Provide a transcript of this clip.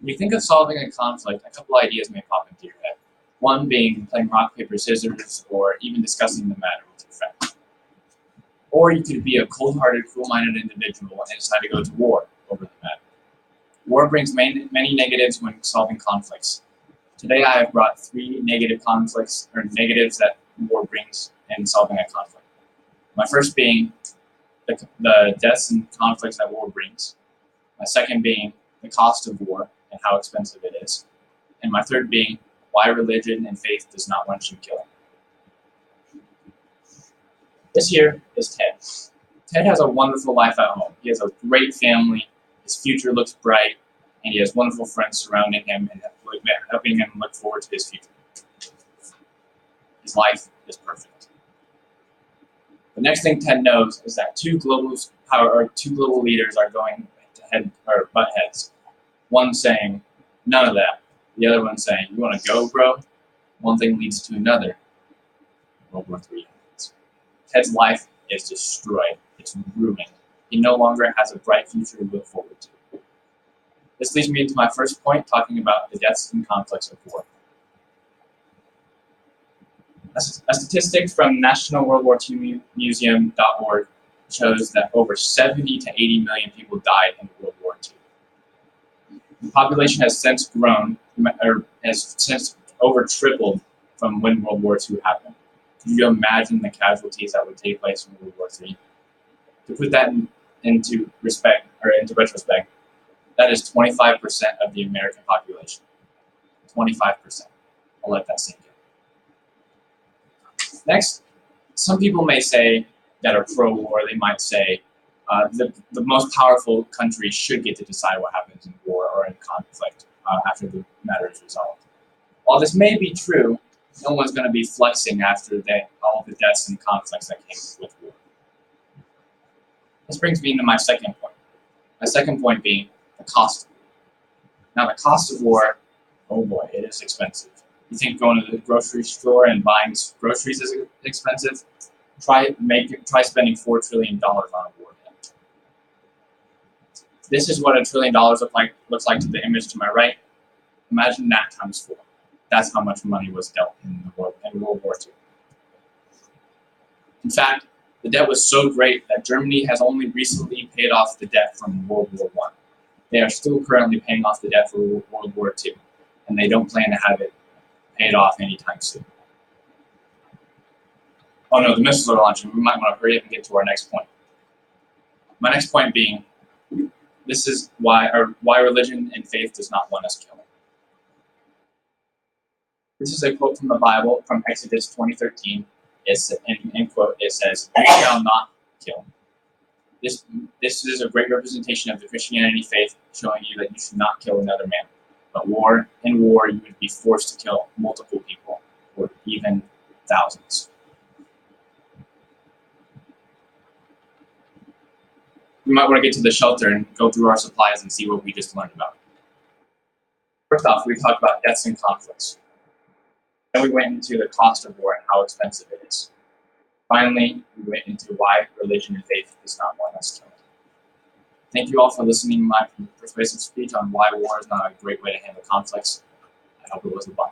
When you think of solving a conflict, a couple ideas may pop into your head. One being playing rock, paper, scissors, or even discussing the matter with your friend. Or you could be a cold-hearted, cruel-minded individual and decide to go to war over the matter. War brings many negatives when solving conflicts. Today I have brought 3 negative conflicts, or negatives that war brings in solving a conflict. My first being the deaths and conflicts that war brings. My second being the cost of war and how expensive it is. And my third being why religion and faith does not want you killing. This here is Ted. Ted has a wonderful life at home. He has a great family, his future looks bright, and he has wonderful friends surrounding him and helping him look forward to his future. His life is perfect. The next thing Ted knows is that two global leaders are going to butt heads. One saying, none of that. The other one saying, you want to go, bro? One thing leads to another. World War III happens. Ted's life is destroyed. It's ruined. He no longer has a bright future to look forward to. This leads me into my first point, talking about the deaths and conflicts of war. A statistic from National World War II Museum.org shows that over 70 to 80 million people died in World War II. The population has since grown, or has since over tripled from when World War II happened. Can you imagine the casualties that would take place in World War III? To put that into retrospect, that is 25% of the American population. 25%. I'll let that sink in. Next, some people may say that are pro-war, they might say the most powerful countries should get to decide what happens in war or in conflict after the matter is resolved. While this may be true, no one's going to be flexing after all the deaths and conflicts that came with war. This brings me into my second point. My second point being the cost of war. Now, the cost of war, oh boy, it is expensive. You think going to the grocery store and buying groceries is expensive? Try spending $4 trillion on a war debt. This is what $1 trillion looks like to the image to my right. Imagine that times 4. That's how much money was dealt in World War II. In fact, the debt was so great that Germany has only recently paid off the debt from World War I. They are still currently paying off the debt for World War II, and they don't plan to have it paid off anytime soon. Oh no, the missiles are launching. We might want to hurry up and get to our next point. My next point being, this is why religion and faith does not want us killing. This is a quote from the Bible, from Exodus 20:13. In quote, it says, "You shall not kill." This is a great representation of the Christianity faith, showing you that you should not kill another man. But in war, you would be forced to kill multiple people, or even thousands. We might want to get to the shelter and go through our supplies and see what we just learned about. First off, we talked about deaths and conflicts. Then we went into the cost of war and how expensive it is. Finally, we went into why religion and faith does not want us killed. Thank you all for listening to my persuasive speech on why war is not a great way to handle conflicts. I hope it was a fun.